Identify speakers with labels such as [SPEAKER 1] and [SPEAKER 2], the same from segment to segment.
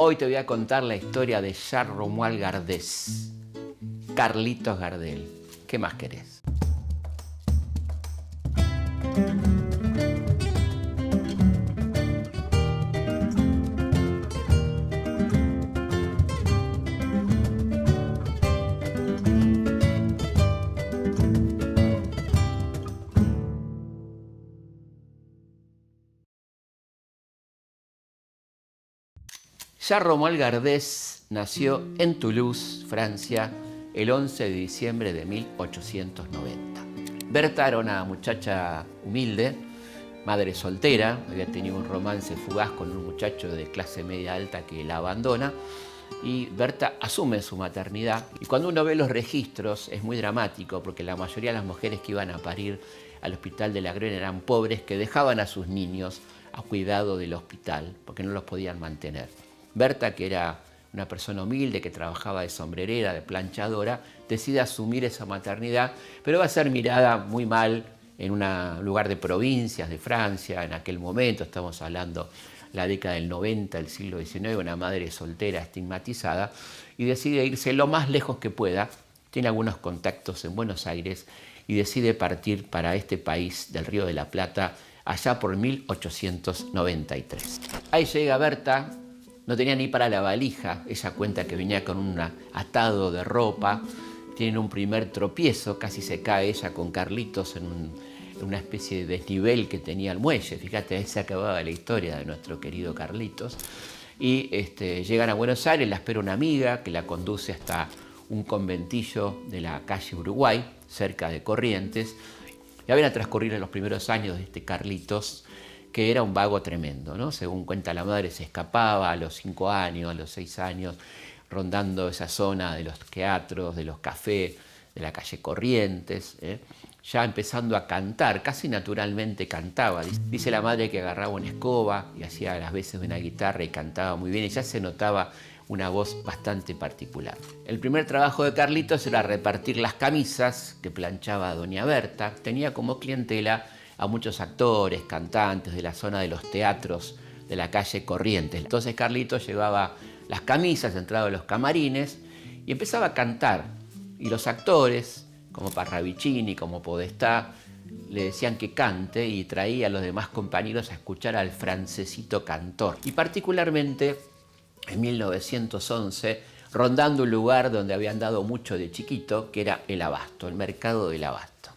[SPEAKER 1] Hoy te voy a contar la historia de Charles Romuald Gardès, Carlitos Gardel. ¿Qué más querés? Charles Romuald Gardès nació en Toulouse, Francia, el 11 de diciembre de 1890. Berta era una muchacha humilde, madre soltera, había tenido un romance fugaz con un muchacho de clase media alta que la abandona, y Berta asume su maternidad. Y cuando uno ve los registros es muy dramático, porque la mayoría de las mujeres que iban a parir al hospital de la Grena eran pobres que dejaban a sus niños a cuidado del hospital, porque no los podían mantener. Berta, que era una persona humilde, que trabajaba de sombrerera, de planchadora, decide asumir esa maternidad, pero va a ser mirada muy mal en un lugar de provincias de Francia. En aquel momento, estamos hablando la década del 90, del siglo XIX, una madre soltera estigmatizada, y decide irse lo más lejos que pueda. Tiene algunos contactos en Buenos Aires y decide partir para este país del Río de la Plata allá por 1893. Ahí llega Berta. No tenía ni para la valija, ella cuenta que venía con un atado de ropa, tienen un primer tropiezo, casi se cae ella con Carlitos en una especie de desnivel que tenía el muelle. Fíjate, ahí se acababa la historia de nuestro querido Carlitos. Y llegan a Buenos Aires, la espera una amiga que la conduce hasta un conventillo de la calle Uruguay, cerca de Corrientes. Ya ven a transcurrir los primeros años de este Carlitos, que era un vago tremendo, ¿no? Según cuenta la madre, se escapaba a los 5 años, a los 6 años, rondando esa zona de los teatros, de los cafés, de la calle Corrientes, ya empezando a cantar, casi naturalmente cantaba. Dice la madre que agarraba una escoba y hacía las veces de una guitarra y cantaba muy bien, y ya se notaba una voz bastante particular. El primer trabajo de Carlitos era repartir las camisas que planchaba doña Berta. Tenía como clientela a muchos actores, cantantes de la zona de los teatros de la calle Corrientes. Entonces Carlitos llevaba las camisas, entraba a los camarines y empezaba a cantar. Y los actores, como Parravicini, como Podestá, le decían que cante, y traía a los demás compañeros a escuchar al francesito cantor. Y particularmente en 1911, rondando un lugar donde había andado mucho de chiquito, que era el Abasto, el mercado del Abasto.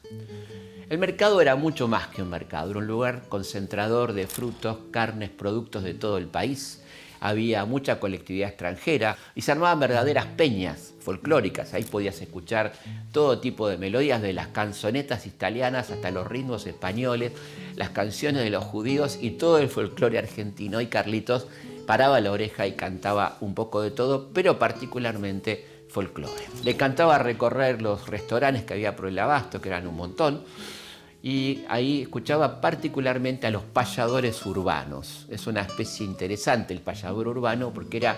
[SPEAKER 1] El mercado era mucho más que un mercado, era un lugar concentrador de frutos, carnes, productos de todo el país. Había mucha colectividad extranjera y se armaban verdaderas peñas folclóricas. Ahí podías escuchar todo tipo de melodías, de las canzonetas italianas hasta los ritmos españoles, las canciones de los judíos y todo el folclore argentino. Y Carlitos paraba la oreja y cantaba un poco de todo, pero particularmente folclore. Le cantaba recorrer los restaurantes que había por el Abasto, que eran un montón, y ahí escuchaba particularmente a los payadores urbanos. Es una especie interesante el payador urbano, porque era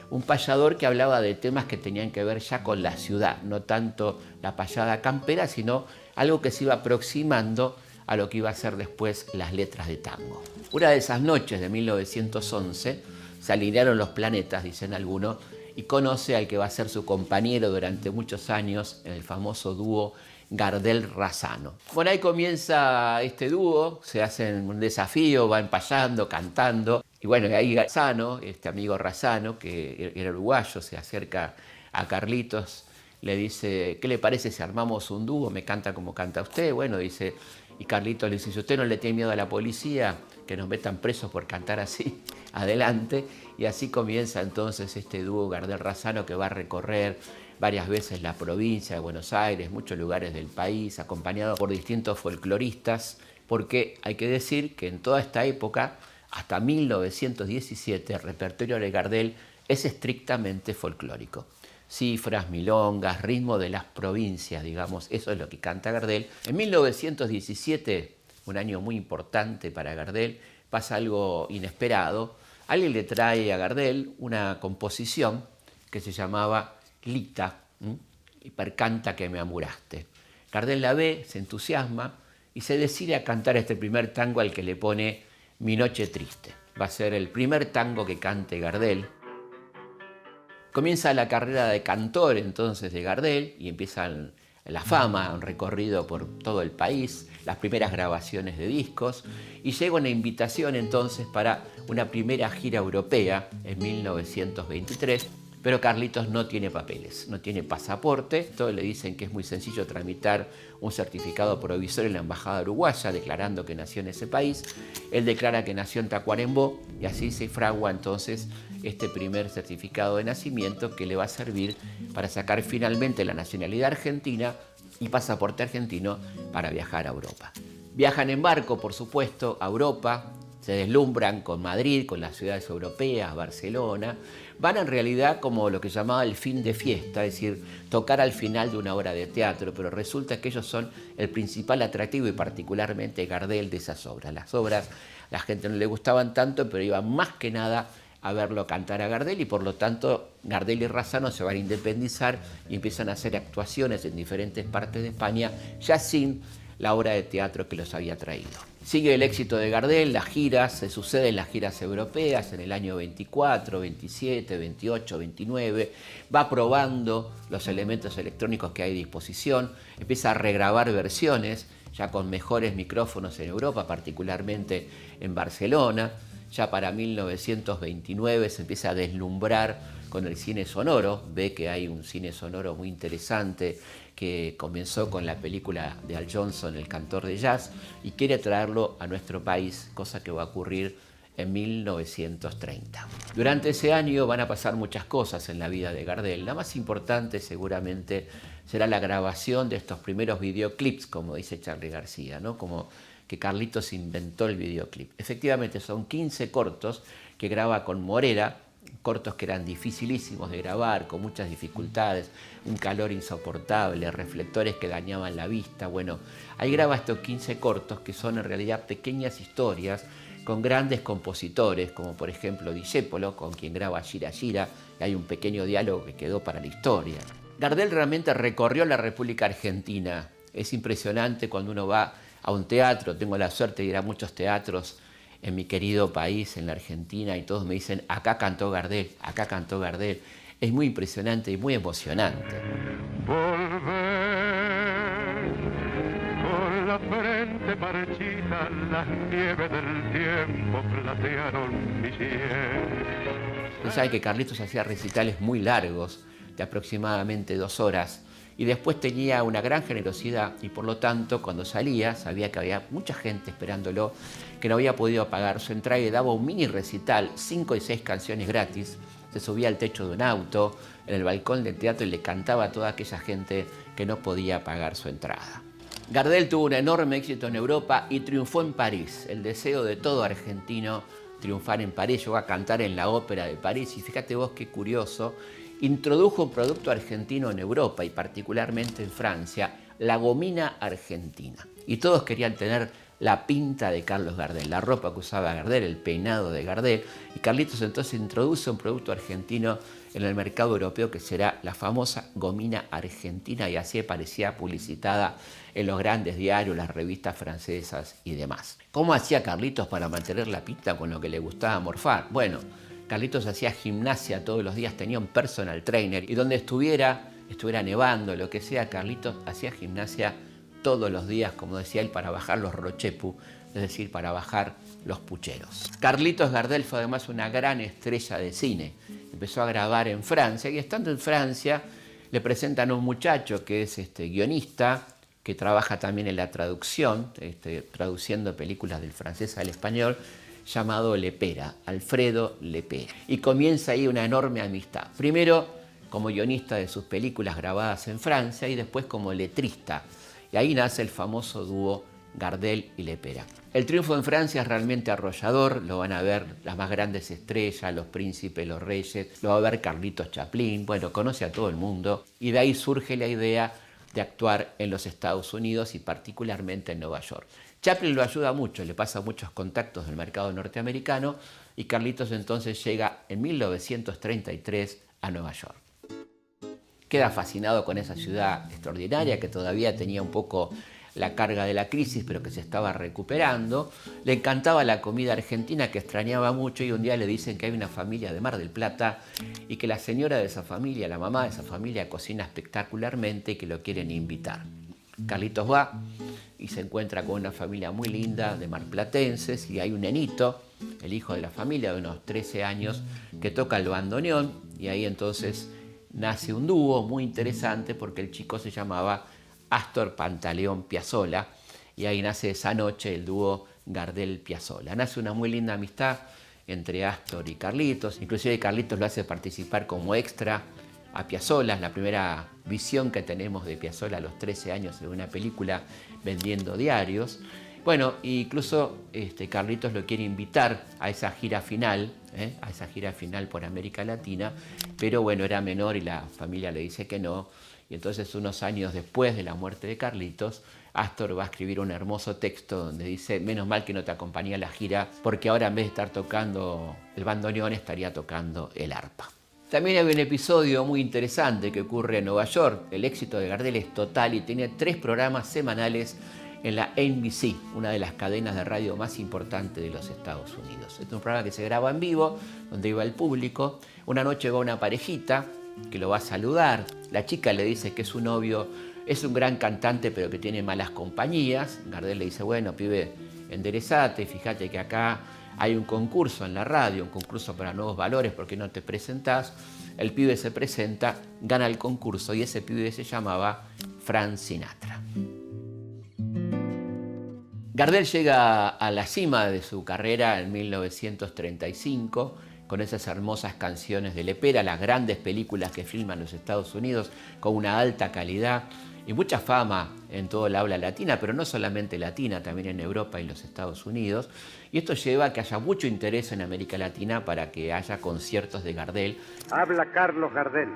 [SPEAKER 1] un payador que hablaba de temas que tenían que ver ya con la ciudad, no tanto la payada campera, sino algo que se iba aproximando a lo que iba a ser después las letras de tango. Una de esas noches de 1911 se alinearon los planetas, dicen algunos, y conoce al que va a ser su compañero durante muchos años en el famoso dúo Gardel-Razzano. Bueno, ahí comienza este dúo, se hacen un desafío, van payando, cantando, y bueno, ahí Razzano, este amigo Razzano, que era uruguayo, se acerca a Carlitos, le dice: ¿qué le parece si armamos un dúo? Me canta como canta usted. Bueno, dice, y Carlitos le dice: si usted no le tiene miedo a la policía, que nos metan presos por cantar así, adelante. Y así comienza entonces este dúo Gardel-Razzano, que va a recorrer varias veces la provincia de Buenos Aires, muchos lugares del país, acompañado por distintos folcloristas, porque hay que decir que en toda esta época, hasta 1917, el repertorio de Gardel es estrictamente folclórico. Cifras, milongas, ritmo de las provincias, digamos, eso es lo que canta Gardel. En 1917, un año muy importante para Gardel, pasa algo inesperado. Alguien le trae a Gardel una composición que se llamaba Lita, y percanta que me amuraste. Gardel la ve, se entusiasma y se decide a cantar este primer tango al que le pone Mi noche triste. Va a ser el primer tango que cante Gardel. Comienza la carrera de cantor entonces de Gardel y empieza la fama, un recorrido por todo el país, las primeras grabaciones de discos, y llega una invitación entonces para una primera gira europea en 1923, pero Carlitos no tiene papeles, no tiene pasaporte. Todos le dicen que es muy sencillo tramitar un certificado provisorio en la embajada uruguaya declarando que nació en ese país. Él declara que nació en Tacuarembó y así se fragua entonces este primer certificado de nacimiento que le va a servir para sacar finalmente la nacionalidad argentina y pasaporte argentino para viajar a Europa. Viajan en barco, por supuesto, a Europa, se deslumbran con Madrid, con las ciudades europeas, Barcelona. Van en realidad como lo que llamaba el fin de fiesta, es decir, tocar al final de una obra de teatro, pero resulta que ellos son el principal atractivo y particularmente Gardel de esas obras. Las obras a la gente no le gustaban tanto, pero iba más que nada a verlo cantar a Gardel y por lo tanto Gardel y Razzano se van a independizar y empiezan a hacer actuaciones en diferentes partes de España ya sin la obra de teatro que los había traído. Sigue el éxito de Gardel, las giras, se suceden las giras europeas en el año 24, 27, 28, 29, va probando los elementos electrónicos que hay a disposición, empieza a regrabar versiones ya con mejores micrófonos en Europa, particularmente en Barcelona. Ya para 1929 se empieza a deslumbrar con el cine sonoro, ve que hay un cine sonoro muy interesante que comenzó con la película de Al Johnson, El cantor de jazz, y quiere traerlo a nuestro país, cosa que va a ocurrir en 1930. Durante ese año van a pasar muchas cosas en la vida de Gardel. La más importante seguramente será la grabación de estos primeros videoclips, como dice Charly García, ¿no? Como que Carlitos inventó el videoclip. Efectivamente son 15 cortos que graba con Morera, cortos que eran dificilísimos de grabar, con muchas dificultades, un calor insoportable, reflectores que dañaban la vista. Bueno, ahí graba estos 15 cortos que son en realidad pequeñas historias con grandes compositores, como por ejemplo Discépolo, con quien graba Gira Gira, y hay un pequeño diálogo que quedó para la historia. Gardel realmente recorrió la República Argentina. Es impresionante cuando uno va a un teatro, tengo la suerte de ir a muchos teatros en mi querido país, en la Argentina, y todos me dicen, acá cantó Gardel, acá cantó Gardel. Es muy impresionante y muy emocionante.
[SPEAKER 2] Volver con la frente marchita, las nieves del tiempo platearon mi sien.
[SPEAKER 1] Ustedes saben que Carlitos hacía recitales muy largos, de aproximadamente 2 horas, y después tenía una gran generosidad y por lo tanto cuando salía sabía que había mucha gente esperándolo, que no había podido pagar su entrada y daba un mini recital, 5 y 6 canciones gratis, se subía al techo de un auto, en el balcón del teatro y le cantaba a toda aquella gente que no podía pagar su entrada. Gardel tuvo un enorme éxito en Europa y triunfó en París, el deseo de todo argentino triunfar en París, llegó a cantar en la Ópera de París y fíjate vos qué curioso, introdujo un producto argentino en Europa y particularmente en Francia, la gomina argentina. Y todos querían tener la pinta de Carlos Gardel, la ropa que usaba Gardel, el peinado de Gardel. Y Carlitos entonces introduce un producto argentino en el mercado europeo que será la famosa gomina argentina y así aparecía publicitada en los grandes diarios, las revistas francesas y demás. ¿Cómo hacía Carlitos para mantener la pinta con lo que le gustaba morfar? Bueno, Carlitos hacía gimnasia todos los días, tenía un personal trainer y donde estuviera nevando, lo que sea, Carlitos hacía gimnasia todos los días, como decía él, para bajar los rochepu, es decir, para bajar los pucheros. Carlitos Gardel fue además una gran estrella de cine. Empezó a grabar en Francia y estando en Francia le presentan a un muchacho que es guionista, que trabaja también en la traducción, traduciendo películas del francés al español, llamado Lepera, Alfredo Lepera. Y comienza ahí una enorme amistad. Primero como guionista de sus películas grabadas en Francia y después como letrista. Y ahí nace el famoso dúo Gardel y Lepera. El triunfo en Francia es realmente arrollador, lo van a ver las más grandes estrellas, los príncipes, los reyes, lo va a ver Carlitos Chaplin, bueno, conoce a todo el mundo y de ahí surge la idea de actuar en los Estados Unidos y particularmente en Nueva York. Chaplin lo ayuda mucho, le pasa muchos contactos del mercado norteamericano y Carlitos entonces llega en 1933 a Nueva York. Queda fascinado con esa ciudad extraordinaria que todavía tenía un poco la carga de la crisis, pero que se estaba recuperando. Le encantaba la comida argentina, que extrañaba mucho, y un día le dicen que hay una familia de Mar del Plata y que la señora de esa familia, la mamá de esa familia, cocina espectacularmente y que lo quieren invitar. Carlitos va y se encuentra con una familia muy linda de marplatenses, y hay un nenito, el hijo de la familia de unos 13 años, que toca el bandoneón, y ahí entonces nace un dúo muy interesante porque el chico se llamaba Astor Pantaleón Piazzolla, y ahí nace esa noche el dúo Gardel-Piazzolla. Nace una muy linda amistad entre Astor y Carlitos, inclusive Carlitos lo hace participar como extra a Piazzolla, es la primera visión que tenemos de Piazzolla a los 13 años en una película vendiendo diarios. Bueno, incluso Carlitos lo quiere invitar a esa gira final, por América Latina, pero bueno, era menor y la familia le dice que no. Y entonces, unos años después de la muerte de Carlitos, Astor va a escribir un hermoso texto donde dice: menos mal que no te acompañé a la gira, porque ahora en vez de estar tocando el bandoneón, estaría tocando el arpa. También hay un episodio muy interesante que ocurre en Nueva York. El éxito de Gardel es total y tiene 3 programas semanales en la NBC, una de las cadenas de radio más importantes de los Estados Unidos. Este es un programa que se graba en vivo, donde iba el público. Una noche va una parejita que lo va a saludar. La chica le dice que su novio es un gran cantante, pero que tiene malas compañías. Gardel le dice: bueno, pibe, enderezate, fíjate que acá hay un concurso en la radio, un concurso para nuevos valores, ¿por qué no te presentás? El pibe se presenta, gana el concurso, y ese pibe se llamaba Frank Sinatra. Gardel llega a la cima de su carrera en 1935 con esas hermosas canciones de Lepera, las grandes películas que filman los Estados Unidos con una alta calidad y mucha fama en todo el habla latina, pero no solamente latina, también en Europa y los Estados Unidos. Y esto lleva a que haya mucho interés en América Latina para que haya conciertos de Gardel.
[SPEAKER 3] Habla Carlos Gardel,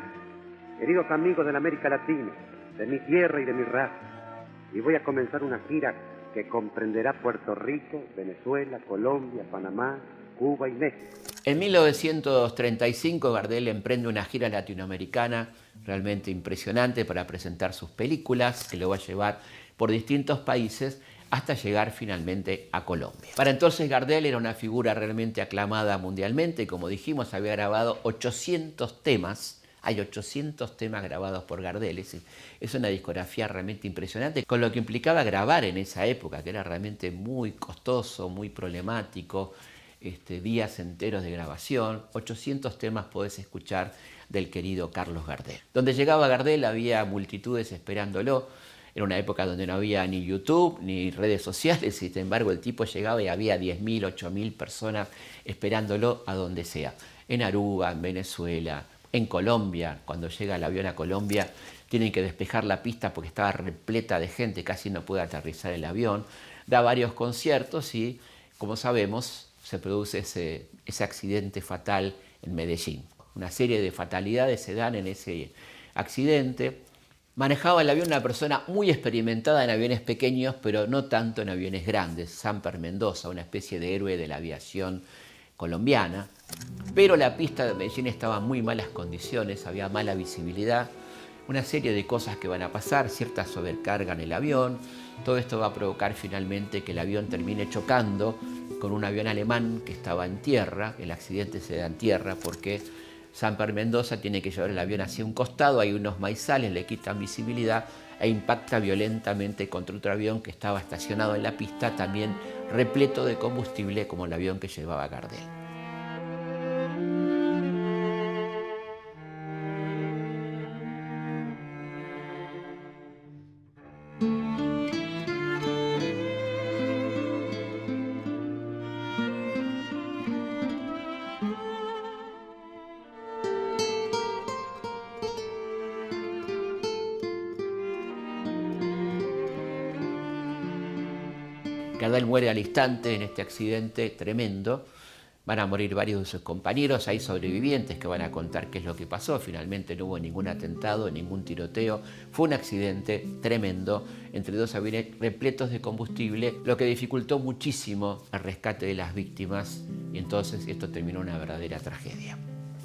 [SPEAKER 3] queridos amigos de la América Latina, de mi tierra y de mi raza. Y voy a comenzar una gira que comprenderá Puerto Rico, Venezuela, Colombia, Panamá, Cuba y México.
[SPEAKER 1] En 1935 Gardel emprende una gira latinoamericana realmente impresionante para presentar sus películas, que lo va a llevar por distintos países hasta llegar finalmente a Colombia. Para entonces Gardel era una figura realmente aclamada mundialmente. Como dijimos, había grabado 800 temas. Hay 800 temas grabados por Gardel. Es una discografía realmente impresionante, con lo que implicaba grabar en esa época, que era realmente muy costoso, muy problemático. Días enteros de grabación, 800 temas podés escuchar del querido Carlos Gardel. Donde llegaba Gardel había multitudes esperándolo. Era una época donde no había ni YouTube ni redes sociales, y sin embargo el tipo llegaba y había 10.000, 8.000 personas esperándolo a donde sea. En Aruba, en Venezuela, en Colombia. Cuando llega el avión a Colombia tienen que despejar la pista porque estaba repleta de gente, casi no puede aterrizar el avión. Da varios conciertos y, como sabemos, se produce ese accidente fatal en Medellín. Una serie de fatalidades se dan en ese accidente. Manejaba el avión una persona muy experimentada en aviones pequeños, pero no tanto en aviones grandes, Samper Mendoza, una especie de héroe de la aviación colombiana. Pero la pista de Medellín estaba en muy malas condiciones, había mala visibilidad, una serie de cosas que van a pasar, cierta sobrecarga en el avión. Todo esto va a provocar finalmente que el avión termine chocando con un avión alemán que estaba en tierra. El accidente se da en tierra porque Samper Mendoza tiene que llevar el avión hacia un costado, hay unos maizales, le quitan visibilidad e impacta violentamente contra otro avión que estaba estacionado en la pista, también repleto de combustible como el avión que llevaba Gardel. Gardel muere al instante en este accidente tremendo. Van a morir varios de sus compañeros. Hay sobrevivientes que van a contar qué es lo que pasó. Finalmente no hubo ningún atentado, ningún tiroteo. Fue un accidente tremendo entre dos aviones repletos de combustible, lo que dificultó muchísimo el rescate de las víctimas. Y entonces esto terminó en una verdadera tragedia.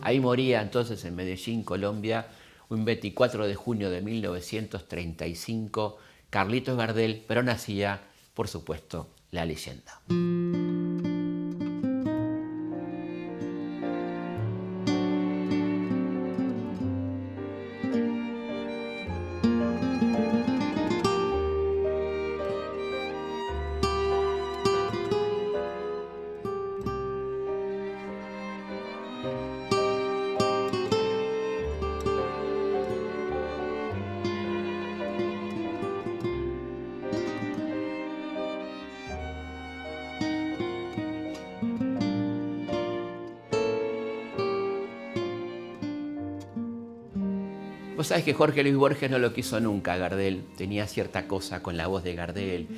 [SPEAKER 1] Ahí moría entonces en Medellín, Colombia, un 24 de junio de 1935, Carlitos Gardel, pero nacía, por supuesto, la leyenda. Vos sabés que Jorge Luis Borges no lo quiso nunca a Gardel, tenía cierta cosa con la voz de Gardel,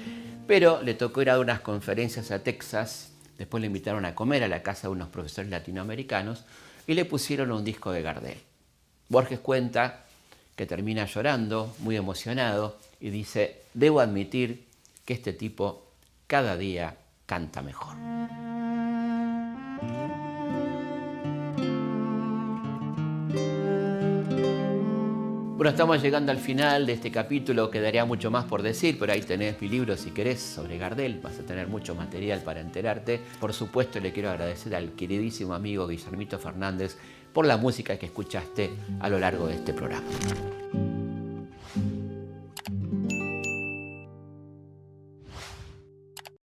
[SPEAKER 1] pero le tocó ir a unas conferencias a Texas, después le invitaron a comer a la casa de unos profesores latinoamericanos y le pusieron un disco de Gardel. Borges cuenta que termina llorando, muy emocionado, y dice: debo admitir que este tipo cada día canta mejor. Bueno, estamos llegando al final de este capítulo, quedaría mucho más por decir, pero ahí tenés mi libro si querés sobre Gardel, vas a tener mucho material para enterarte. Por supuesto le quiero agradecer al queridísimo amigo Guillermito Fernández por la música que escuchaste a lo largo de este programa.